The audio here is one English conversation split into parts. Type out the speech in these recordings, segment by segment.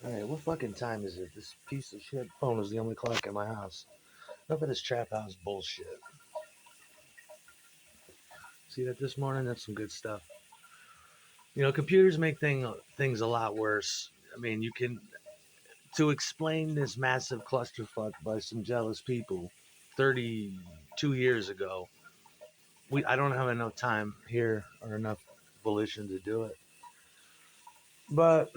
Alright, what fucking time is it? This piece of shit phone is the only clock in my house. Enough of this trap house bullshit. See that this morning? That's some good stuff. You know, computers make things a lot worse. I mean, you can to explain this massive clusterfuck by some jealous people 32 years ago. I don't have enough time here or enough volition to do it. But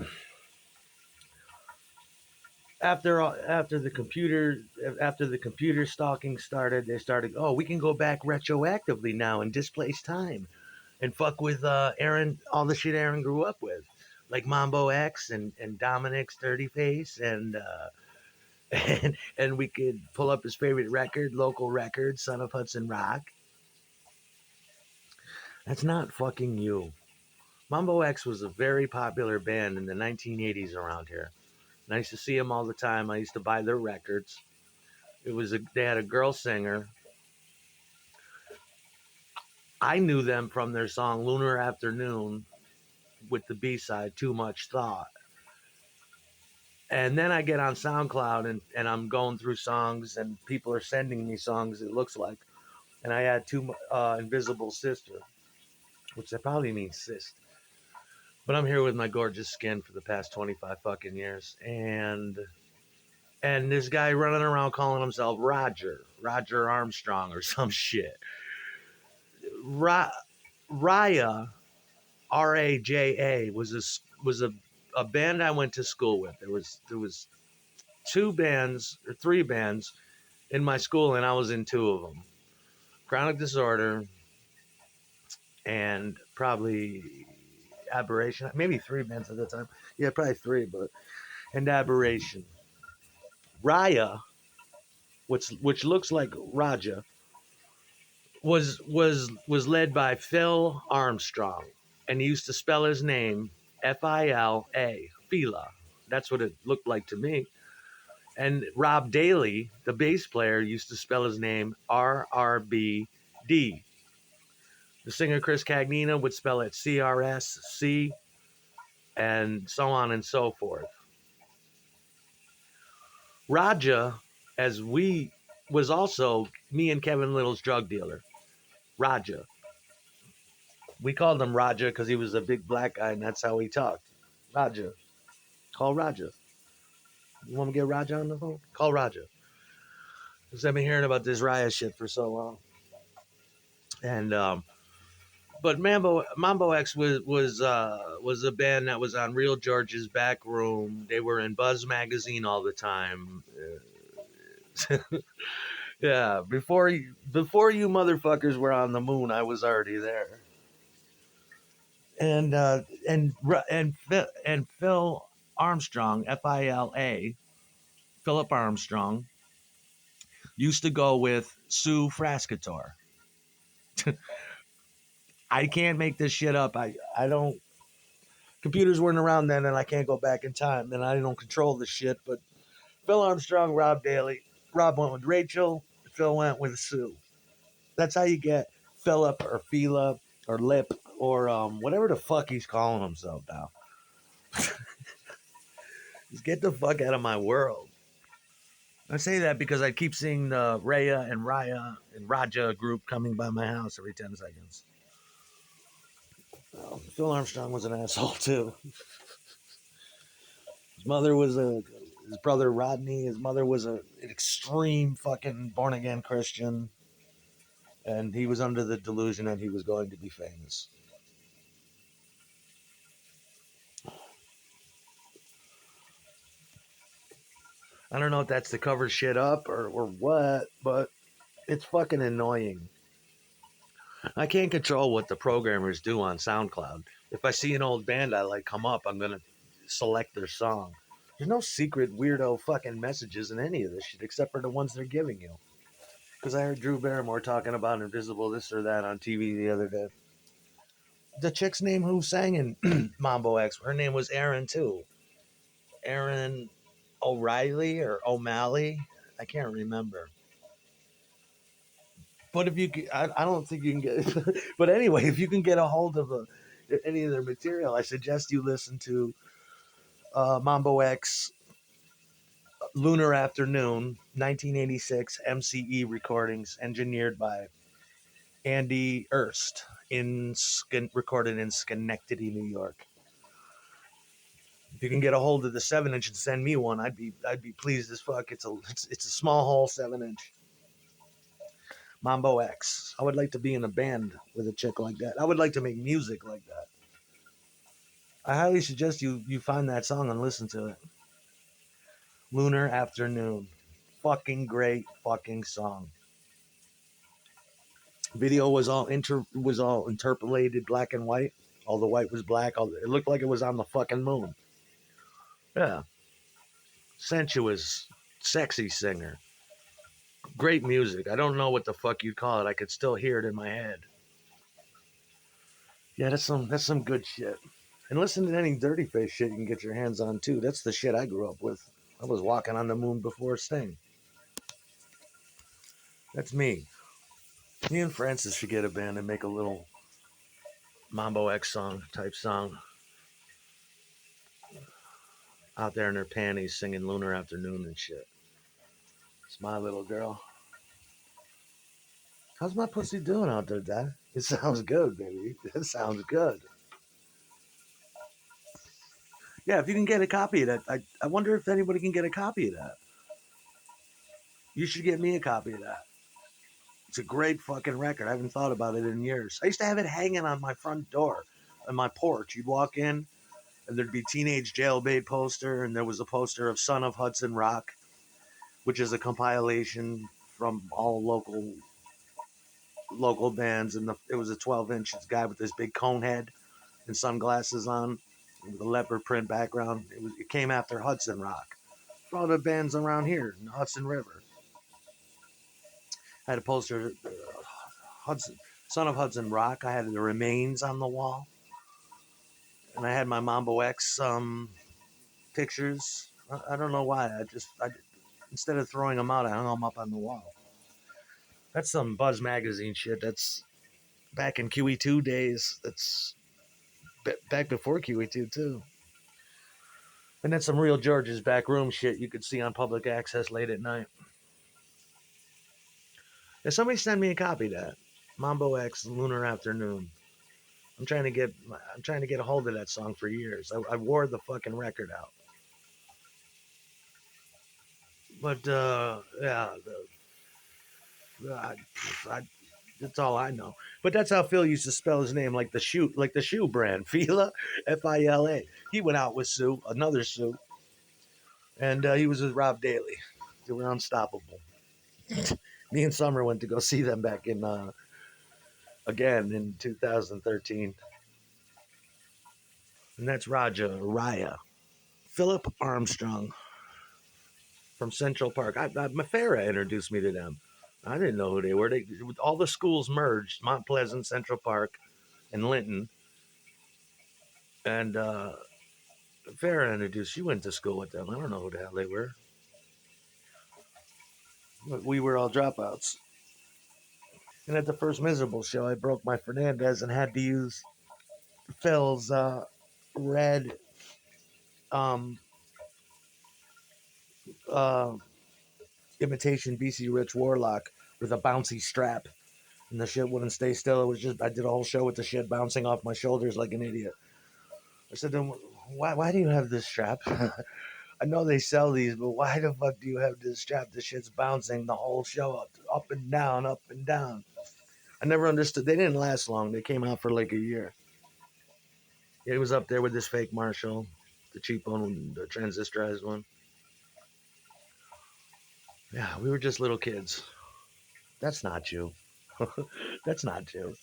after the computer stalking started, they started. Oh, we can go back retroactively now and displace time and fuck with Aaron, all the shit Aaron grew up with, like Mambo X and Dominic's Dirty Face and we could pull up his favorite record, local record, Son of Hudson Rock. That's not fucking you. Mambo X was a very popular band in the 1980s around here. And I used to see them all the time. I used to buy their records. They had a girl singer. I knew them from their song Lunar Afternoon with the B-side Too Much Thought. And then I get on SoundCloud and I'm going through songs and people are sending me songs, it looks like. And I had Invisible Sister, which that probably means cyst. But I'm here with my gorgeous skin for the past 25 fucking years. And this guy running around calling himself Roger Armstrong or some shit. Raya, Raja, a band I went to school with. There was two bands or three bands in my school, and I was in two of them. Chronic Disorder and probably Aberration. Maybe three bands at the time. Yeah, probably three, but and Aberration. Raya, which looks like Raja, was led by Phil Armstrong, and he used to spell his name Fila. That's what it looked like to me. And Rob Daly, the bass player, used to spell his name RRBD. The singer Chris Cagnina would spell it CRSC, and so on and so forth. Raja, as we was also me and Kevin Little's drug dealer. Raja. We called him Raja because he was a big black guy, and that's how he talked. Raja. Call Raja. You want me to get Raja on the phone? Call Raja. Because I've been hearing about this Raya shit for so long. And but Mambo X was a band that was on Real George's Back Room. They were in Buzz magazine all the time. Yeah, before you motherfuckers were on the moon, I was already there. And and Phil Armstrong, Fila, Philip Armstrong, used to go with Sue Frascator. I can't make this shit up. I don't. Computers weren't around then, and I can't go back in time, and I don't control the shit. But Phil Armstrong, Rob Daly, Rob went with Rachel, Phil went with Sue. That's how you get Philip or Phila or Lip or whatever the fuck he's calling himself now. Just get the fuck out of my world. I say that because I keep seeing the Raya and Raja group coming by my house every 10 seconds. Phil Armstrong was an asshole too. His mother was his brother Rodney. His mother was an extreme fucking born again Christian, and he was under the delusion that he was going to be famous. I don't know if that's to cover shit up or what, but it's fucking annoying. I can't control what the programmers do on SoundCloud. If I see an old band I like come up, I'm gonna select their song. There's no secret weirdo fucking messages in any of this shit except for the ones they're giving you. Because I heard Drew Barrymore talking about invisible this or that on TV the other day. The chick's name who sang in Mambo X, her name was Erin too. Erin O'Reilly or O'Malley. I can't remember. But if you, I don't think you can get. But anyway, if you can get a hold of any of their material, I suggest you listen to Mambo X, Lunar Afternoon, 1986 MCE recordings, engineered by Andy Erst, recorded in Schenectady, New York. If you can get a hold of the 7 inch and send me one, I'd be pleased as fuck. It's a small hole 7 inch. Mambo X. I would like to be in a band with a chick like that. I would like to make music like that. I highly suggest you find that song and listen to it. Lunar Afternoon. Fucking great fucking song. Video was all interpolated black and white. All the white was black. It looked like it was on the fucking moon. Yeah. Sensuous, sexy singer. Great music. I don't know what the fuck you'd call it. I could still hear it in my head. Yeah, that's some good shit. And listen to any dirty face shit you can get your hands on too. That's the shit I grew up with. I was walking on the moon before Sting. That's me. Me and Francis should get a band and make a little Mambo X song type song out there in their panties singing Lunar Afternoon and shit. It's my little girl. How's my pussy doing out there, Dad? It sounds good, baby. It sounds good. Yeah, if you can get a copy of that, I wonder if anybody can get a copy of that. You should get me a copy of that. It's a great fucking record. I haven't thought about it in years. I used to have it hanging on my front door, on my porch. You'd walk in, and there'd be Teenage Jailbait poster, and there was a poster of Son of Hudson Rock, which is a compilation from all local bands. And it was a 12 inch. It's a guy with this big cone head and sunglasses on, with a leopard print background. It came after Hudson Rock. For all the bands around here in the Hudson River. I had a poster, Hudson, Son of Hudson Rock. I had the remains on the wall, and I had my Mambo X pictures. I don't know why. Instead of throwing them out, I hung them up on the wall. That's some Buzz magazine shit. That's back in QE2 days. That's back before QE2 too. And that's some real George's back room shit you could see on public access late at night. If somebody send me a copy of that, Mambo X Lunar Afternoon. I'm trying to get a hold of that song for years. I wore the fucking record out. But yeah, I, I, that's all I know. But that's how Phil used to spell his name, like the shoe brand, Fila, Fila. He went out with Sue, another Sue, and he was with Rob Daly. They were unstoppable. Me and Summer went to go see them back in again in 2013, and that's Raja Raya, Philip Armstrong from Central Park. Mafera introduced me to them. I didn't know who they were. All the schools merged: Mount Pleasant, Central Park, and Linton. And Farah introduced. She went to school with them. I don't know who the hell they were. But we were all dropouts. And at the first Miserable show, I broke my Fernandez and had to use Phil's red um, uh, imitation BC Rich Warlock with a bouncy strap. And the shit wouldn't stay still. It was just, I did a whole show with the shit bouncing off my shoulders like an idiot. I said, then why do you have this strap? I know they sell these, but why the fuck do you have this strap? The shit's bouncing the whole show up and down, up and down. I never understood. They didn't last long. They came out for like a year. It was up there with this fake Marshall, the cheap one, the transistorized one. Yeah, we were just little kids. That's not you. That's not you.